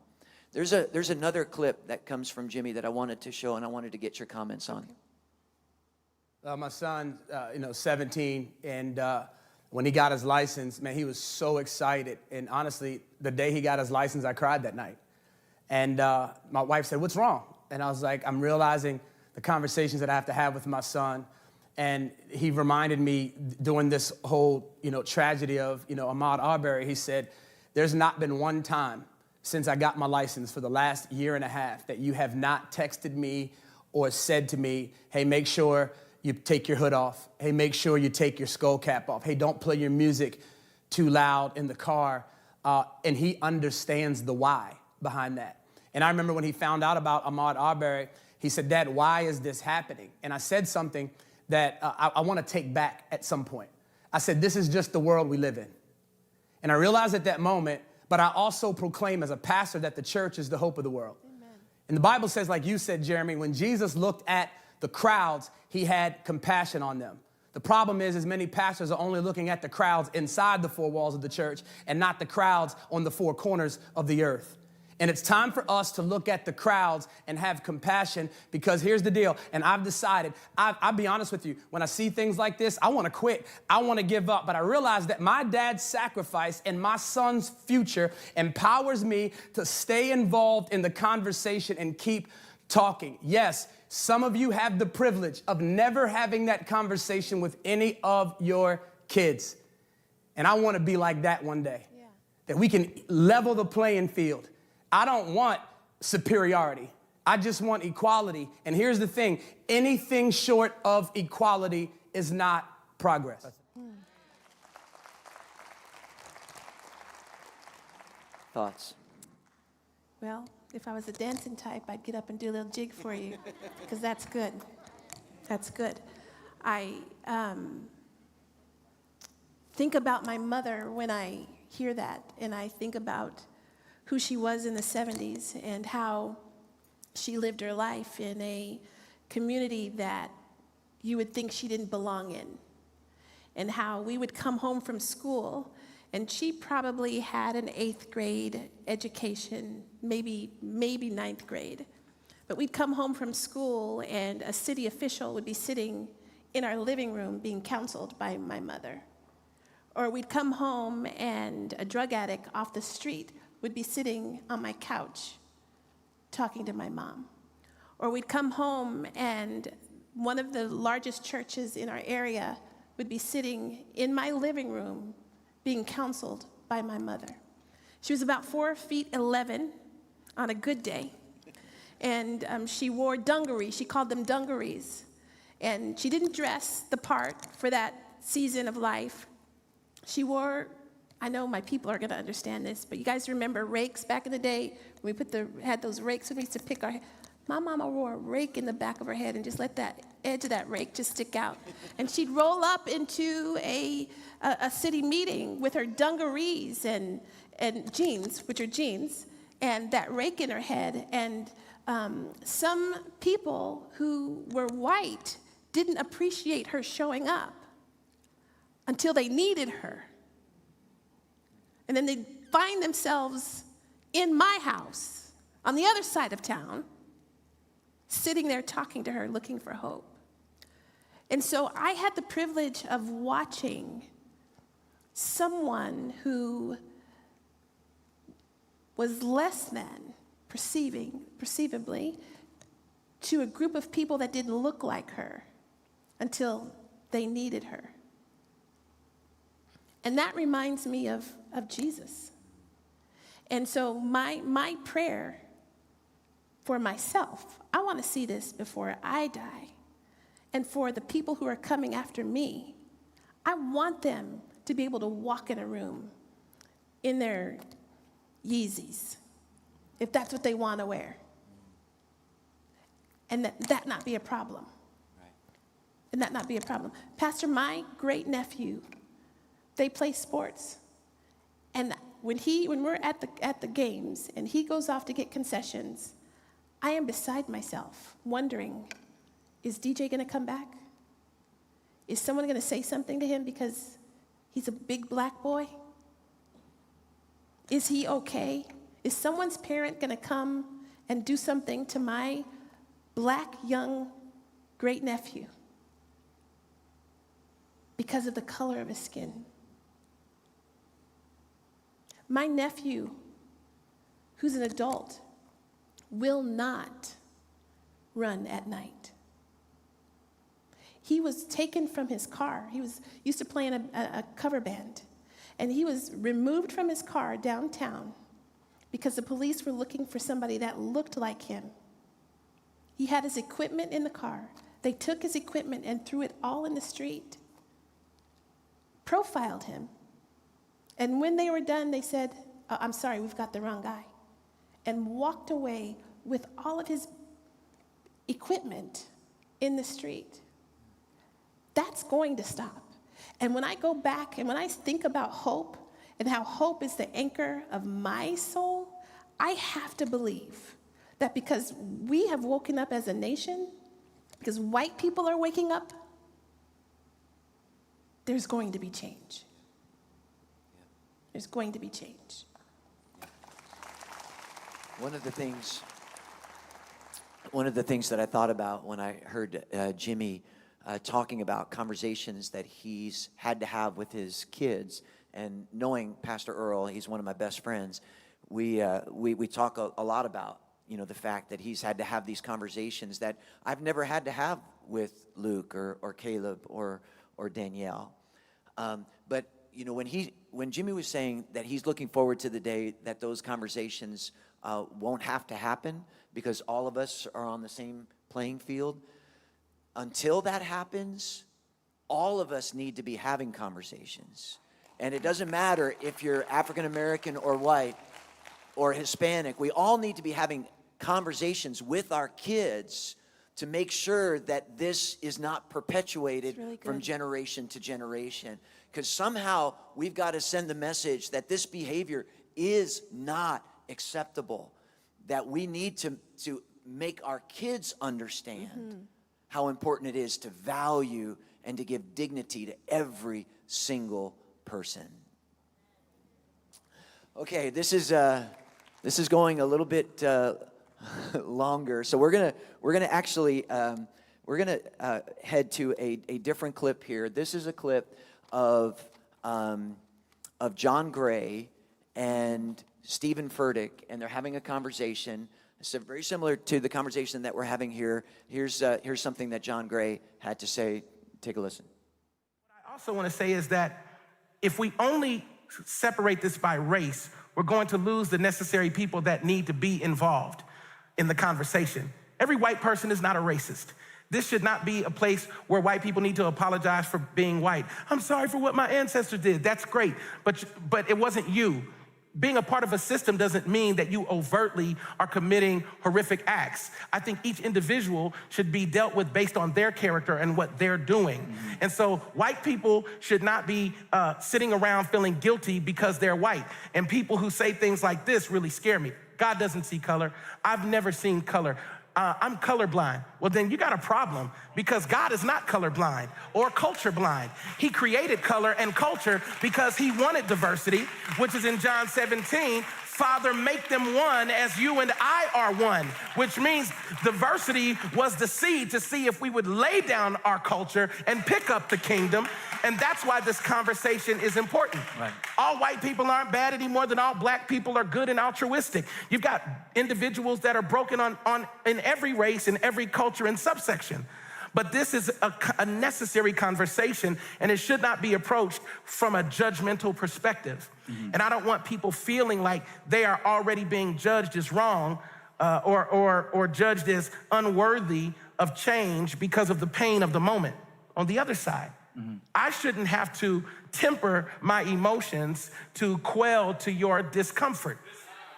There's another clip that comes from Jimmy that I wanted to show, and I wanted to get your comments on. My son, 17, and when he got his license, man, he was so excited. And honestly, the day he got his license, I cried that night. And my wife said, "What's wrong?" And I was like, "I'm realizing the conversations that I have to have with my son." And he reminded me during this whole, tragedy of, Ahmaud Arbery, he said, "There's not been one time since I got my license for the last year and a half that you have not texted me or said to me, hey, make sure you take your hood off. Hey, make sure you take your skull cap off. Hey, don't play your music too loud in the car." And he understands the why behind that. And I remember when he found out about Ahmaud Arbery, he said, "Dad, why is this happening?" And I said something that I want to take back at some point. I said, "This is just the world we live in." And I realized at that moment, but I also proclaim as a pastor that the church is the hope of the world. Amen. And the Bible says, like you said, Jeremy, when Jesus looked at the crowds, he had compassion on them. The problem is many pastors are only looking at the crowds inside the four walls of the church and not the crowds on the four corners of the earth. And it's time for us to look at the crowds and have compassion, because here's the deal. And I've decided, I'll be honest with you, when I see things like this, I want to quit. I want to give up. But I realize that my dad's sacrifice and my son's future empowers me to stay involved in the conversation and keep talking. Yes, some of you have the privilege of never having that conversation with any of your kids. And I want to be like that one day, that we can level the playing field. I don't want superiority. I just want equality. And here's the thing, anything short of equality is not progress. Thoughts? Well, if I was a dancing type, I'd get up and do a little jig for you, because that's good. That's good. I think about my mother when I hear that, and I think about who she was in the 70s and how she lived her life in a community that you would think she didn't belong in, and how we would come home from school, and she probably had an 8th grade education, maybe 9th grade. But we'd come home from school and a city official would be sitting in our living room being counseled by my mother. Or we'd come home and a drug addict off the street would be sitting on my couch talking to my mom. Or we'd come home and one of the largest churches in our area would be sitting in my living room being counseled by my mother. She was about 4'11" on a good day. And she wore dungarees. She called them dungarees. And she didn't dress the part for that season of life. She wore, I know my people are going to understand this, but you guys remember rakes back in the day? When we had those rakes when we used to pick our hair. My mama wore a rake in the back of her head and just let that edge of that rake just stick out. And she'd roll up into a city meeting with her dungarees and jeans, which are jeans, and that rake in her head. And some people who were white didn't appreciate her showing up until they needed her. And then they'd find themselves in my house on the other side of town, sitting there talking to her, looking for hope. And so I had the privilege of watching someone who was less than perceivably to a group of people that didn't look like her until they needed her. And that reminds me of Jesus. And so my prayer for myself, I want to see this before I die. And for the people who are coming after me, I want them to be able to walk in a room in their Yeezys, if that's what they want to wear. And that not be a problem. Right. And that not be a problem. Pastor, my great-nephew, they play sports. And when we're at the games and he goes off to get concessions, I am beside myself wondering, is DJ going to come back? Is someone going to say something to him because he's a big black boy? Is he okay? Is someone's parent going to come and do something to my black young great-nephew because of the color of his skin? My nephew, who's an adult, will not run at night. He was taken from his car. He used to play in a cover band. And he was removed from his car downtown because the police were looking for somebody that looked like him. He had his equipment in the car. They took his equipment and threw it all in the street, profiled him. And when they were done, they said, I'm sorry, we've got the wrong guy, and walked away with all of his equipment in the street. That's going to stop. And when I go back and when I think about hope and how hope is the anchor of my soul, I have to believe that because we have woken up as a nation because white people are waking up, there's going to be change. There's going to be change. One of the things that I thought about when I heard Jimmy talking about conversations that he's had to have with his kids, and knowing Pastor Earl, he's one of my best friends, we talk a lot about, the fact that he's had to have these conversations that I've never had to have with Luke or Caleb or Danielle. But when Jimmy was saying that he's looking forward to the day that those conversations won't have to happen because all of us are on the same playing field, until that happens, all of us need to be having conversations. And it doesn't matter if you're African American or white or Hispanic, we all need to be having conversations with our kids to make sure that this is not perpetuated from generation to generation. Because somehow we've got to send the message that this behavior is not acceptable, that we need to make our kids understand how important it is to value and to give dignity to every single person. Okay, this is going a little bit longer, so we're gonna actually head to a different clip here. This is a clip of John Gray and Stephen Furtick, and they're having a conversation. It's very similar to the conversation that we're having here. Here's something that John Gray had to say. Take a listen. What I also want to say is that if we only separate this by race, we're going to lose the necessary people that need to be involved in the conversation. Every white person is not a racist. This should not be a place where white people need to apologize for being white. I'm sorry for what my ancestors did. That's great, but it wasn't you. Being a part of a system doesn't mean that you overtly are committing horrific acts. I think each individual should be dealt with based on their character and what they're doing. And so white people should not be sitting around feeling guilty because they're white. And people who say things like this really scare me. God doesn't see color. I've never seen color. I'm colorblind. Well, then you got a problem, because God is not colorblind or culture blind. He created color and culture because he wanted diversity, which is in John 17, Father, make them one as you and I are one, which means diversity was the seed to see if we would lay down our culture and pick up the kingdom. And that's why this conversation is important. Right. All white people aren't bad any more than all black people are good and altruistic. You've got individuals that are broken in every race, in every culture and subsection. But this is a necessary conversation, and it should not be approached from a judgmental perspective. And I don't want people feeling like they are already being judged as wrong or judged as unworthy of change because of the pain of the moment. On the other side, I shouldn't have to temper my emotions to quell to your discomfort.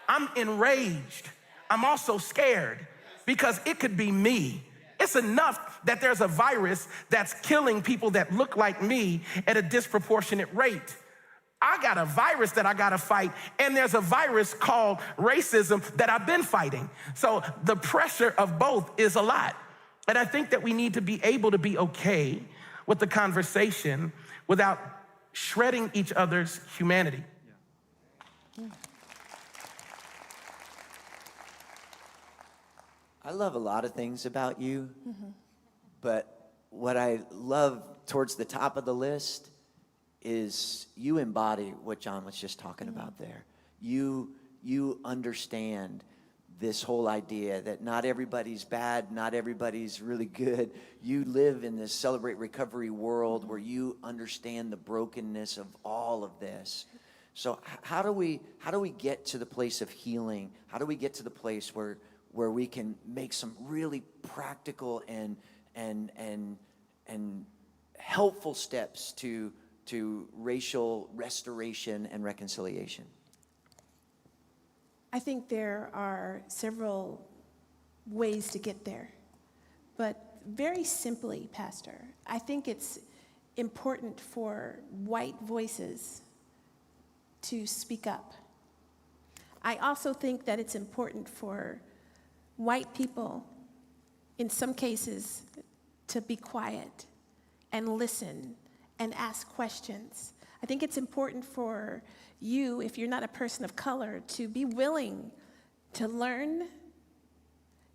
I'm enraged. I'm also scared because it could be me. It's enough that there's a virus that's killing people that look like me at a disproportionate rate. I got a virus that I gotta fight, and there's a virus called racism that I've been fighting. So the pressure of both is a lot. And I think that we need to be able to be okay with the conversation without shredding each other's humanity. I love a lot of things about you, but what I love towards the top of the list is you embody what John was just talking about there. You understand this whole idea that not everybody's bad, not everybody's really good. You live in this Celebrate Recovery world where you understand the brokenness of all of this. So how do we get to the place of healing? How do we get to the place where we can make some really practical and helpful steps to racial restoration and reconciliation? I think there are several ways to get there. But very simply, Pastor, I think it's important for white voices to speak up. I also think that it's important for white people, in some cases, to be quiet and listen and ask questions. I think it's important for you, if you're not a person of color, to be willing to learn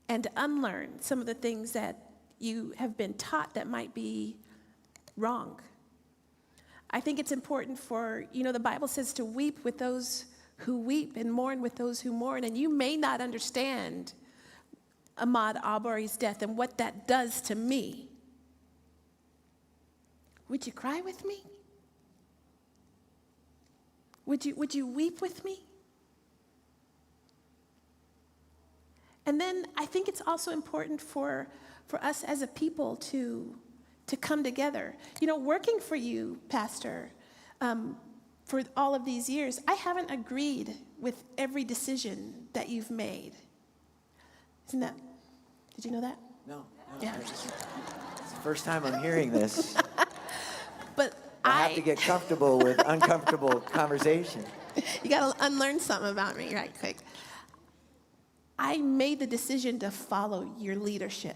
and unlearn some of the things that you have been taught that might be wrong. I think it's important for, the Bible says to weep with those who weep and mourn with those who mourn. And you may not understand Ahmaud Arbery's death and what that does to me. Would you cry with me? Would you weep with me? And then I think it's also important for us as a people to come together. Working for you, Pastor, for all of these years, I haven't agreed with every decision that you've made. Did you know that? No. Yeah. It's the first time I'm hearing this. But I have to get comfortable with uncomfortable conversation. You got to unlearn something about me right quick. I made the decision to follow your leadership.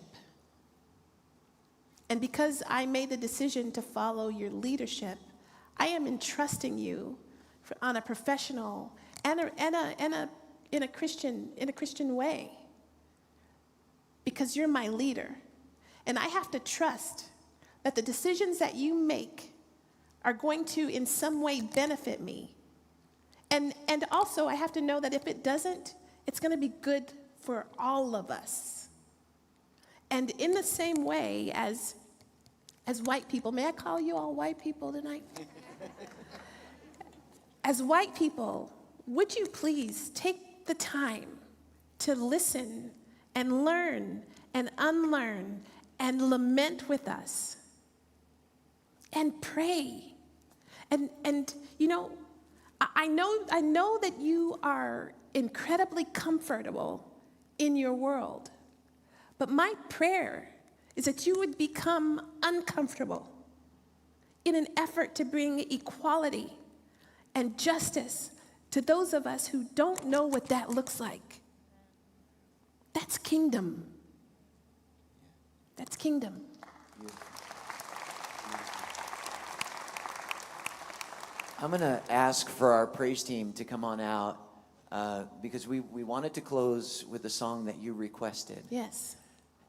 And because I made the decision to follow your leadership, I am entrusting you on a professional and in a Christian way. Because you're my leader. And I have to trust that the decisions that you make are going to in some way benefit me. And also I have to know that if it doesn't, it's going to be good for all of us. And in the same way as white people, may I call you all white people tonight? As white people, would you please take the time to listen and learn and unlearn and lament with us and pray? And I know that you are incredibly comfortable in your world. But my prayer is that you would become uncomfortable in an effort to bring equality and justice to those of us who don't know what that looks like. That's kingdom. That's kingdom. I'm going to ask for our praise team to come on out because we wanted to close with the song that you requested. Yes.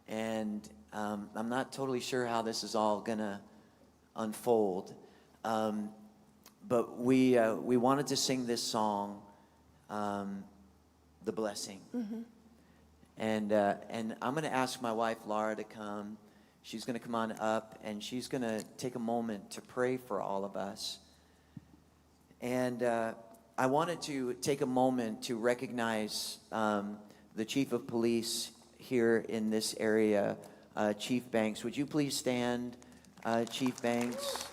And I'm not totally sure how this is all going to unfold. But we wanted to sing this song, The Blessing. Mm-hmm. And I'm going to ask my wife, Laura, to come. She's going to come on up, and she's going to take a moment to pray for all of us. And I wanted to take a moment to recognize the chief of police here in this area, Chief Banks. Would you please stand, Chief Banks?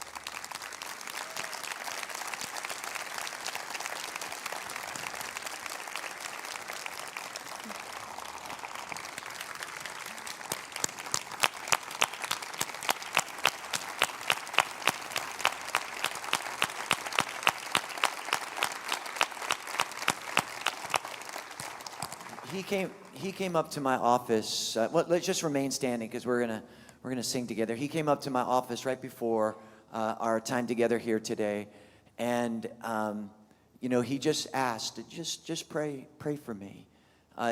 He came up to my office. Well, let's just remain standing because we're gonna sing together. He came up to my office right before our time together here today, and he just asked, just pray for me.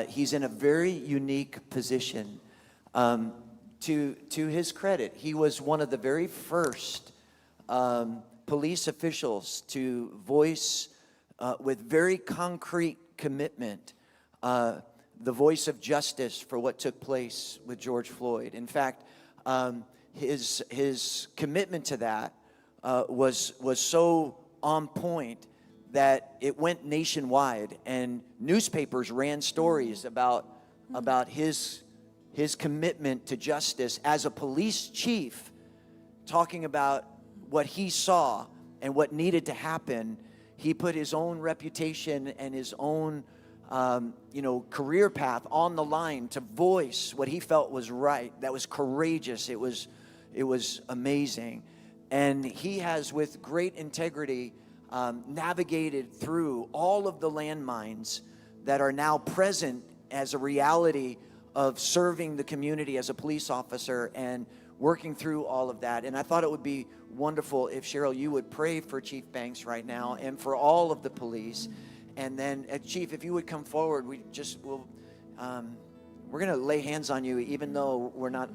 He's in a very unique position. To his credit, he was one of the very first police officials to voice with very concrete commitment the voice of justice for what took place with George Floyd. In fact, his commitment to that was so on point that it went nationwide, and newspapers ran stories about his commitment to justice as a police chief, talking about what he saw and what needed to happen. He put his own reputation and his own career path on the line to voice what he felt was right. That was courageous. It was amazing. And he has, with great integrity, navigated through all of the landmines that are now present as a reality of serving the community as a police officer. And working through all of that. And I thought it would be wonderful if, Cheryl, you would pray for Chief Banks right now and for all of the police. And then, Chief, if you would come forward, we're going to lay hands on you, even though we're not